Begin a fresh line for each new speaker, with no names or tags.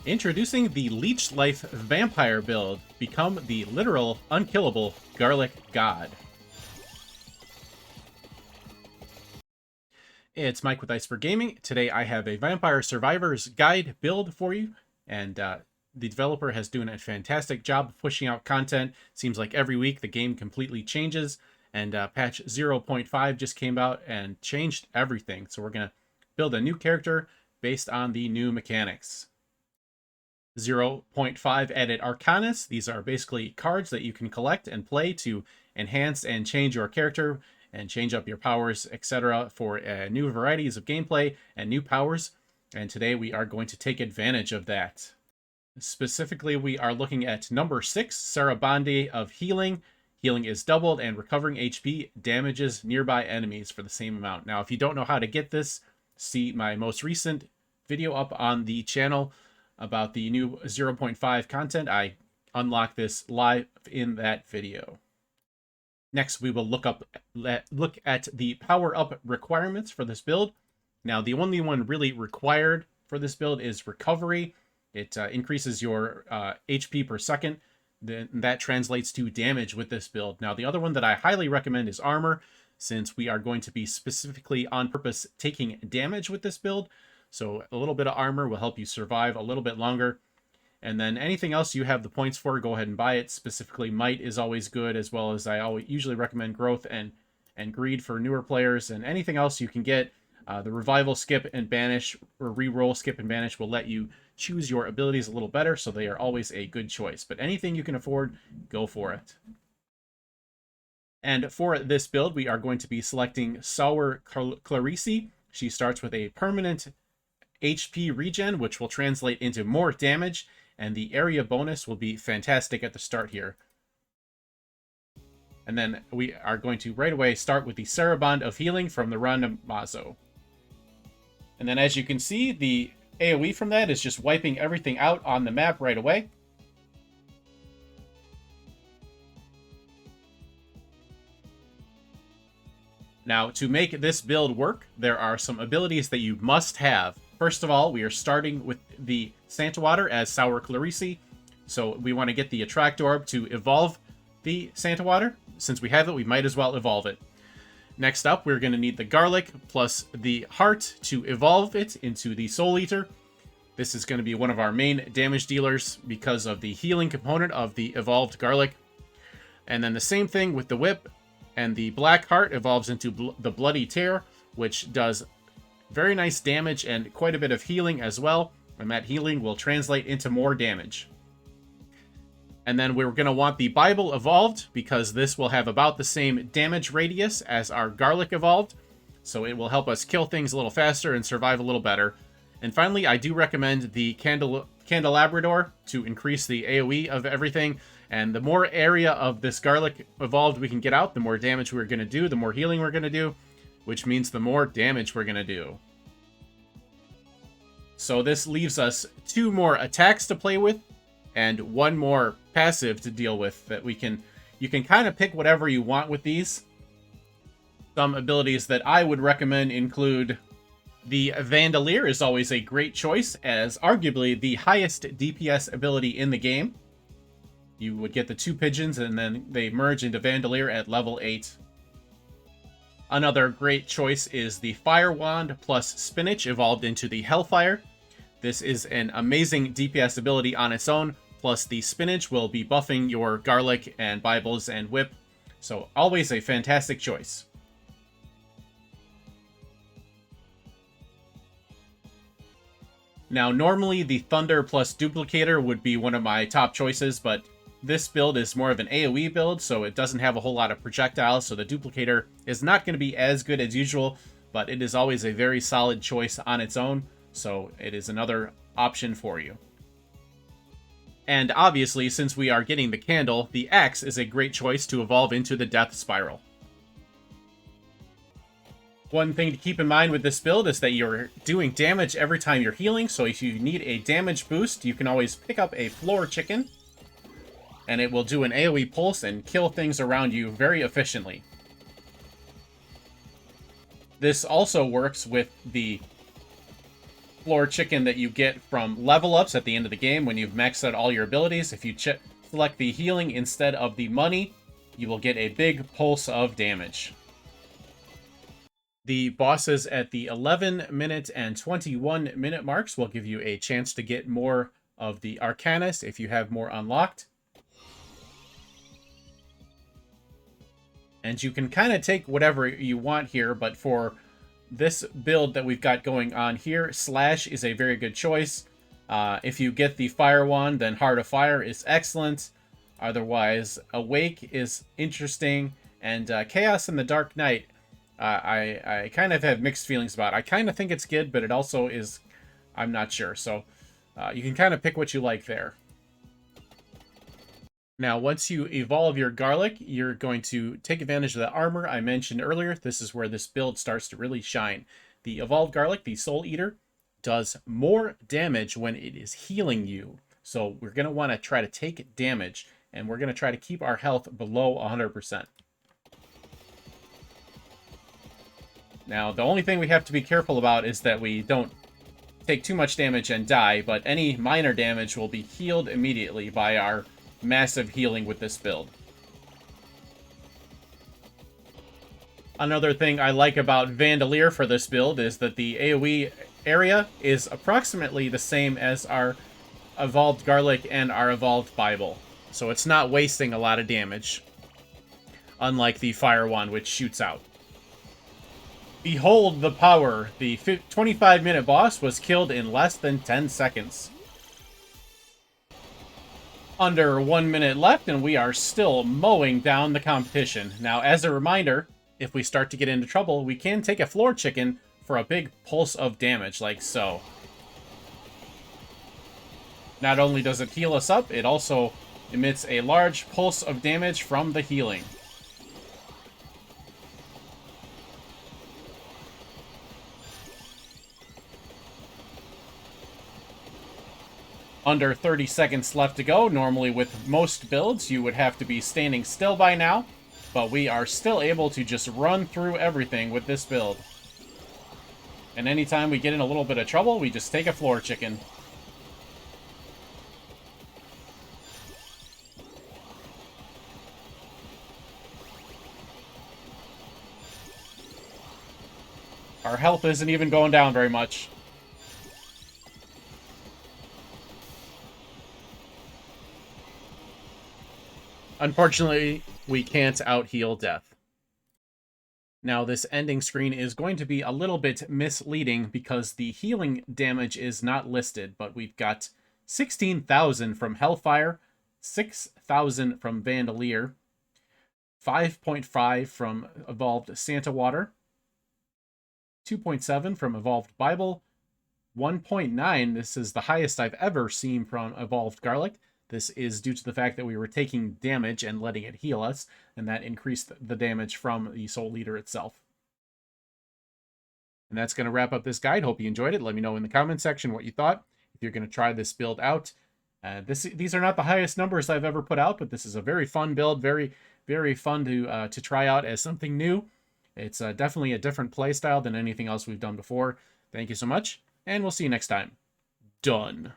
Introducing the Leech Life Vampire build. Become the literal, unkillable Garlic God. It's Mike with Iceberg Gaming. Today I have a Vampire Survivors Guide build for you, and the developer has done a fantastic job of pushing out content. Seems like every week the game completely changes, and patch 0.5 just came out and changed everything. So we're going to build a new character based on the new mechanics. 0.5 added Arcanas. These are basically cards that you can collect and play to enhance and change your character and change up your powers, etc. for new varieties of gameplay and new powers. And today we are going to take advantage of that. Specifically, we are looking at number 6, Sarabande of Healing. Healing is doubled, and recovering HP damages nearby enemies for the same amount. Now, if you don't know how to get this, see my most recent video up on the channel about the new 0.5 content. I unlocked this live in that video. Next, we will look at the power-up requirements for this build. Now, the only one really required for this build is recovery. It increases your HP per second. Then that translates to damage with this build. Now, the other one that I highly recommend is armor, since we are going to be specifically on purpose taking damage with this build. So a little bit of armor will help you survive a little bit longer. And then anything else you have the points for, go ahead and buy it. Specifically, might is always good, as well as I usually recommend growth and greed for newer players. And anything else you can get, the revival, skip, and banish, or reroll, skip, and banish will let you choose your abilities a little better, so they are always a good choice. But anything you can afford, go for it. And for this build, we are going to be selecting Sour Clarice. She starts with a permanent HP regen, which will translate into more damage, and the area bonus will be fantastic at the start here. And then we are going to right away start with the Sarabande of Healing from the Run Mazo. And then as you can see, the AoE from that is just wiping everything out on the map right away. Now, to make this build work, there are some abilities that you must have. First of all, we are starting with the Santa Water as Sour Clarice. So we want to get the Attract Orb to evolve the Santa Water. Since we have it, we might as well evolve it. Next up, we're going to need the Garlic plus the Heart to evolve it into the Soul Eater. This is going to be one of our main damage dealers because of the healing component of the evolved Garlic. And then the same thing with the Whip, and the Black Heart evolves into the Bloody Tear, which does very nice damage and quite a bit of healing as well, and that healing will translate into more damage. And then we're going to want the Bible evolved, because this will have about the same damage radius as our Garlic evolved, so it will help us kill things a little faster and survive a little better. And finally, I do recommend the Candelabrador to increase the AoE of everything, and the more area of this Garlic evolved we can get out, the more damage we're going to do, the more healing we're going to do, which means the more damage we're going to do. So this leaves us 2 more attacks to play with, and 1 more passive to deal with that you can kind of pick whatever you want with these. Some abilities that I would recommend include the Vandalier is always a great choice, as arguably the highest DPS ability in the game. You would get the 2 pigeons, and then they merge into Vandalier at level 8. Another great choice is the Fire Wand plus Spinach evolved into the Hellfire. This is an amazing DPS ability on its own, plus the Spinach will be buffing your Garlic and Bibles and Whip, so always a fantastic choice. Now, normally the Thunder plus Duplicator would be one of my top choices, but this build is more of an AoE build, so it doesn't have a whole lot of projectiles, so the Duplicator is not going to be as good as usual, but it is always a very solid choice on its own, so it is another option for you. And obviously, since we are getting the Candle, the Axe is a great choice to evolve into the Death Spiral. One thing to keep in mind with this build is that you're doing damage every time you're healing, so if you need a damage boost, you can always pick up a Floor Chicken, and it will do an AoE pulse and kill things around you very efficiently. This also works with the floor chicken that you get from level ups at the end of the game when you've maxed out all your abilities. If you select the healing instead of the money, you will get a big pulse of damage. The bosses at the 11-minute and 21-minute marks will give you a chance to get more of the Arcanas if you have more unlocked. And you can kind of take whatever you want here, but for this build that we've got going on here, Slash is a very good choice. If you get the Fire Wand, then Heart of Fire is excellent. Otherwise, Awake is interesting. And Chaos in the Dark Knight, I kind of have mixed feelings about. I kind of think it's good, but it also is, I'm not sure. So you can kind of pick what you like there. Now, once you evolve your garlic, you're going to take advantage of the armor I mentioned earlier. This is where this build starts to really shine. The evolved garlic, the Soul Eater, does more damage when it is healing you. So we're going to want to try to take damage, and we're going to try to keep our health below 100%. Now, the only thing we have to be careful about is that we don't take too much damage and die, but any minor damage will be healed immediately by our massive healing with this build. Another thing I like about Vandalier for this build is that the AoE area is approximately the same as our Evolved Garlic and our Evolved Bible. So it's not wasting a lot of damage, unlike the Fire Wand, which shoots out. Behold the power! The 25-minute boss was killed in less than 10 seconds. Under 1 minute left, and we are still mowing down the competition. Now, as a reminder, if we start to get into trouble, we can take a floor chicken for a big pulse of damage, like so. Not only does it heal us up, it also emits a large pulse of damage from the healing. Under 30 seconds left to go. Normally with most builds, you would have to be standing still by now, but we are still able to just run through everything with this build. And anytime we get in a little bit of trouble, we just take a floor chicken. Our health isn't even going down very much. Unfortunately, we can't out-heal death. Now, this ending screen is going to be a little bit misleading because the healing damage is not listed, but we've got 16,000 from Hellfire, 6,000 from Vandalier, 5.5 from Evolved Santa Water, 2.7 from Evolved Bible, 1.9, this is the highest I've ever seen from Evolved Garlic. This is due to the fact that we were taking damage and letting it heal us, and that increased the damage from the Soul Eater itself. And that's going to wrap up this guide. Hope you enjoyed it. Let me know in the comment section what you thought. If you're going to try this build out. These are not the highest numbers I've ever put out, but this is a very fun build. Very, very fun to try out as something new. It's definitely a different play style than anything else we've done before. Thank you so much, and we'll see you next time. Done.